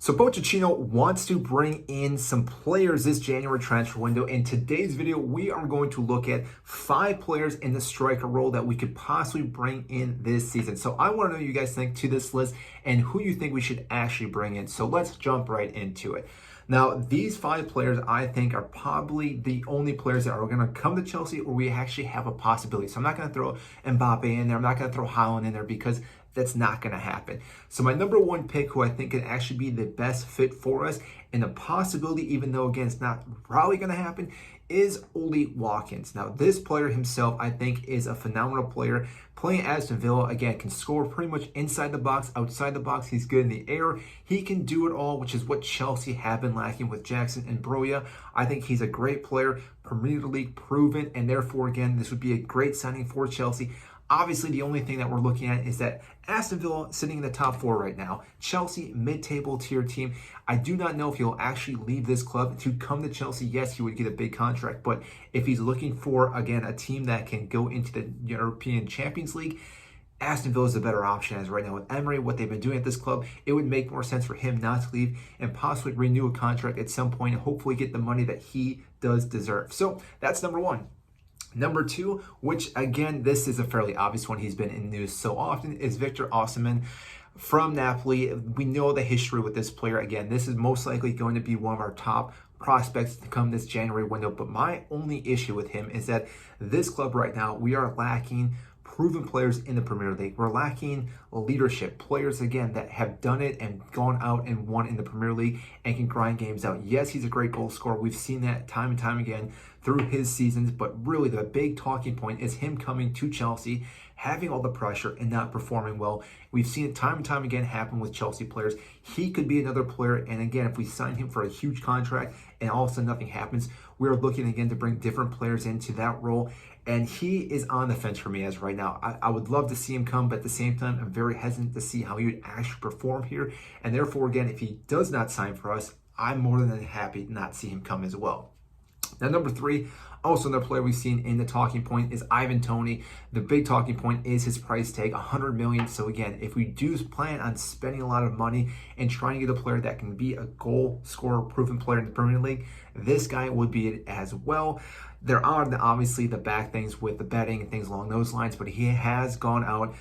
So Pochettino wants to bring in some players this January transfer window. In today's video, we are going to look at 5 players in the striker role that we could possibly bring in this season. So I want to know what you guys think to this list and who you think we should actually bring in. So let's jump right into it. Now, these 5 players I think are probably the only players that are going to come to Chelsea or we actually have a possibility. So I'm not going to throw Mbappe in there. I'm not going to throw Haaland in there because that's not going to happen. So my number 1 pick, who I think could actually be the best fit for us, and the possibility, even though again it's not probably going to happen, is Oli Watkins. Now this player himself, I think, is a phenomenal player. Playing at Aston Villa, again, can score pretty much inside the box, outside the box. He's good in the air. He can do it all, which is what Chelsea have been lacking with Jackson and Broja. I think he's a great player, Premier League proven, and therefore, again, this would be a great signing for Chelsea. Obviously, the only thing that we're looking at is that Aston Villa sitting in the top 4 right now. Chelsea, mid-table tier team. I do not know if he'll actually leave this club to come to Chelsea. Yes, he would get a big contract, but if he's looking for, again, a team that can go into the European Champions League, Aston Villa is a better option as right now with Emery, what they've been doing at this club. It would make more sense for him not to leave and possibly renew a contract at some point and hopefully get the money that he does deserve. So that's number 1. Number 2, which again, this is a fairly obvious one, he's been in the news so often, is Victor Osimhen from Napoli. We know the history with this player. Again, this is most likely going to be one of our top prospects to come this January window. But my only issue with him is that this club right now, we are lacking proven players in the Premier League. We're lacking leadership, players, again, that have done it and gone out and won in the Premier League and can grind games out. Yes, he's a great goal scorer. We've seen that time and time again through his seasons, but really the big talking point is him coming to Chelsea, having all the pressure and not performing well. We've seen it time and time again happen with Chelsea players. He could be another player, and again, if we sign him for a huge contract and all of a sudden nothing happens, we're looking again to bring different players into that role. And he is on the fence for me as right now. I would love to see him come, but at the same time, I'm very hesitant to see how he would actually perform here. And therefore, again, if he does not sign for us, I'm more than happy to not see him come as well. Now, number 3, also another player we've seen in the talking point is Ivan Toney. The big talking point is his price tag, 100 million. So again, if we do plan on spending a lot of money and trying to get a player that can be a goal scorer, proven player in the Premier League, this guy would be it as well. There are obviously the back things with the betting and things along those lines, but he has gone out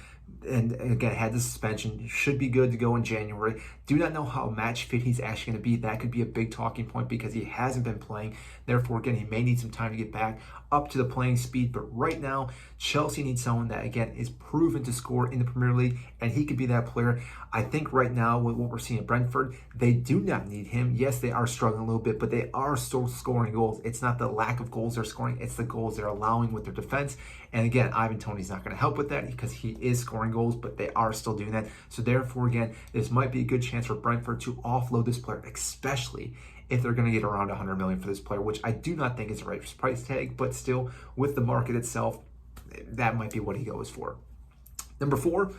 and again had the suspension. Should be good to go in January. Do not know how match fit he's actually going to be. That could be a big talking point because he hasn't been playing. Therefore, again, he may need some time to get back up to the playing speed. But right now, Chelsea needs someone that, again, is proven to score in the Premier League, and he could be that player. I think right now, with what we're seeing at Brentford, they do not need him. Yes, they are struggling a little bit, but they are still scoring goals. It's not the lack of goals they're scoring, it's the goals they're allowing with their defense. And again, Ivan Toney's not going to help with that because he is scoring goals, but they are still doing that. So therefore, again, this might be a good chance for Brentford to offload this player, especially if they're going to get around 100 million for this player, which I do not think is the right price tag, but still with the market itself, that might be what he goes for. Number 4,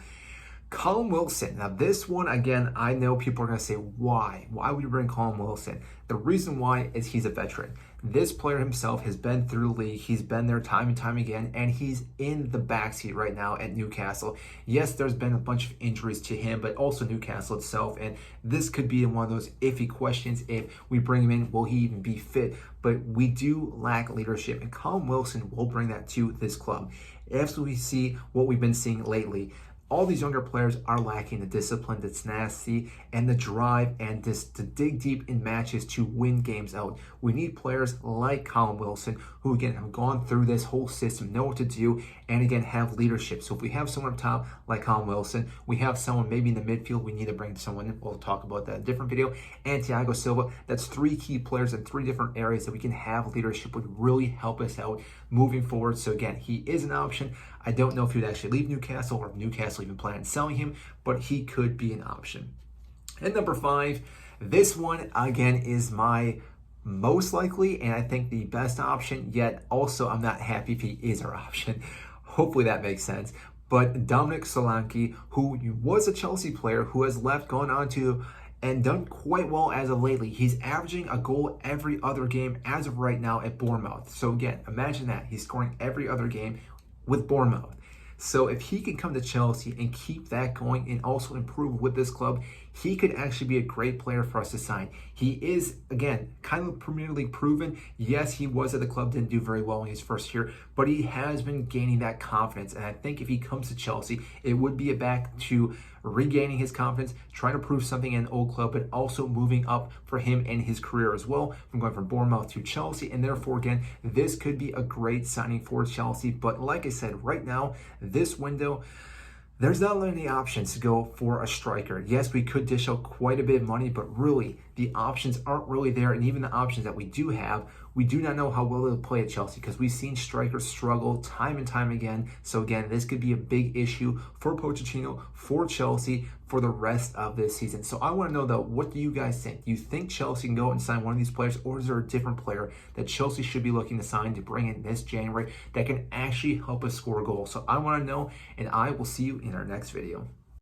Colin Wilson. Now this one, again, I know people are going to say, why? Why would you bring Colin Wilson? The reason why is he's a veteran. This player himself has been through the league. He's been there time and time again, and he's in the backseat right now at Newcastle. Yes, there's been a bunch of injuries to him, but also Newcastle itself, and this could be one of those iffy questions. If we bring him in, will he even be fit? But we do lack leadership, and Colin Wilson will bring that to this club. As we see what we've been seeing lately, all these younger players are lacking the discipline, the tenacity, and the drive, and to dig deep in matches to win games out. We need players like Colin Wilson, who again have gone through this whole system, know what to do, and again have leadership. So if we have someone up top like Colin Wilson, we have someone maybe in the midfield, we need to bring someone in. We'll talk about that in a different video. And Thiago Silva, that's 3 key players in 3 different areas that we can have leadership would really help us out moving forward. So again, he is an option. I don't know if he would actually leave Newcastle or if Newcastle even plan on selling him, but he could be an option. And number 5, this one again is my most likely and I think the best option, yet also I'm not happy if he is our option. Hopefully that makes sense. But Dominic Solanke, who was a Chelsea player who has left, gone on to and done quite well as of lately. He's averaging a goal every other game as of right now at Bournemouth. So again, imagine that. He's scoring every other game with Bournemouth. So if he can come to Chelsea and keep that going and also improve with this club, he could actually be a great player for us to sign. He is, again, kind of Premier League proven. Yes, he was at the club, didn't do very well in his first year, but he has been gaining that confidence. And I think if he comes to Chelsea, it would be back to regaining his confidence, trying to prove something in an old club, but also moving up for him in his career as well, from going from Bournemouth to Chelsea. And therefore, again, this could be a great signing for Chelsea. But like I said, right now, this window, there's not many options to go for a striker. Yes, we could dish out quite a bit of money, but really the options aren't really there. And even the options that we do have, we do not know how well they'll play at Chelsea, because we've seen strikers struggle time and time again. So again, this could be a big issue for Pochettino, for Chelsea, for the rest of this season. So I want to know, though, what do you guys think? Do you think Chelsea can go and sign one of these players, or is there a different player that Chelsea should be looking to sign to bring in this January that can actually help us score a goal? So I want to know, and I will see you in our next video.